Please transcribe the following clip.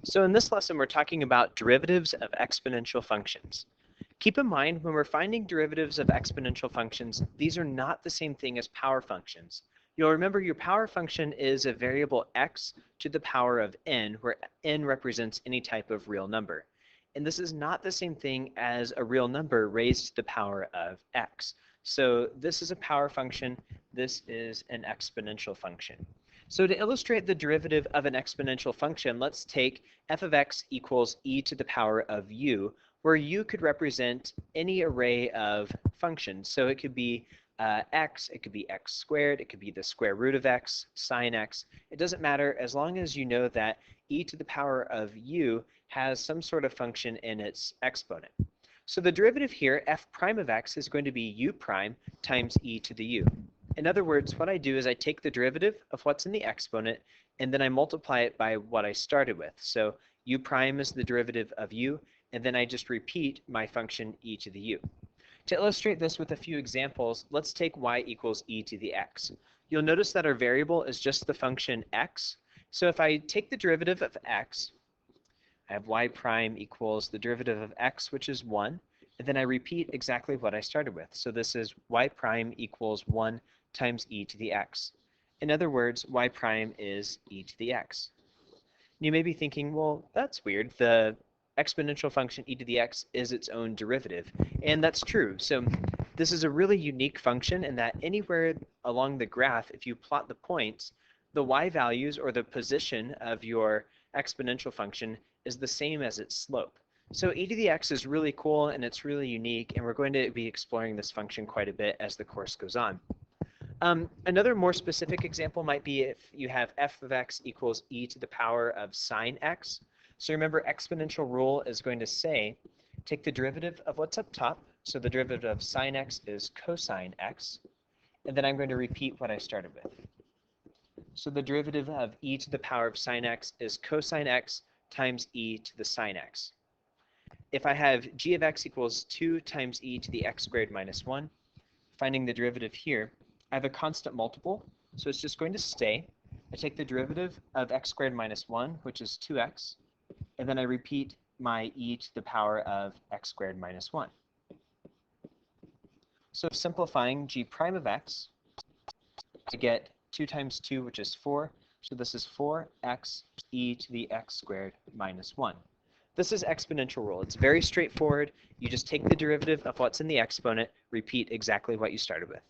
So in this lesson, we're talking about derivatives of exponential functions. Keep in mind, when we're finding derivatives of exponential functions, these are not the same thing as power functions. You'll remember your power function is a variable x to the power of n, where n represents any type of real number. And this is not the same thing as a real number raised to the power of x. So this is a power function, this is an exponential function. So to illustrate the derivative of an exponential function, let's take f of x equals e to the power of u, where u could represent any array of functions. So it could be x, it could be x squared, it could be the square root of x, sine x. It doesn't matter as long as you know that e to the power of u has some sort of function in its exponent. So the derivative here, f prime of x, is going to be u prime times e to the u. In other words, what I do is I take the derivative of what's in the exponent, and then I multiply it by what I started with. So u prime is the derivative of u, and then I just repeat my function e to the u. To illustrate this with a few examples, let's take y equals e to the x. You'll notice that our variable is just the function x. So if I take the derivative of x, I have y prime equals the derivative of x, which is 1, and then I repeat exactly what I started with. So this is y prime equals 1 times e to the x. In other words, y prime is e to the x. You may be thinking, well, that's weird. The exponential function e to the x is its own derivative, and that's true. So this is a really unique function in that anywhere along the graph, if you plot the points, the y values or the position of your exponential function is the same as its slope. So e to the x is really cool and it's really unique, and we're going to be exploring this function quite a bit as the course goes on. Another more specific example might be if you have f of x equals e to the power of sine x. So remember, exponential rule is going to say, take the derivative of what's up top. So the derivative of sine x is cosine x. And then I'm going to repeat what I started with. So the derivative of e to the power of sine x is cosine x times e to the sine x. If I have g of x equals 2 times e to the x squared minus 1, finding the derivative here, I have a constant multiple, so it's just going to stay. I take the derivative of x squared minus 1, which is 2x, and then I repeat my e to the power of x squared minus 1. So simplifying g prime of x, I get 2 times 2, which is 4. So this is 4x e to the x squared minus 1. This is exponential rule. It's very straightforward. You just take the derivative of what's in the exponent, repeat exactly what you started with.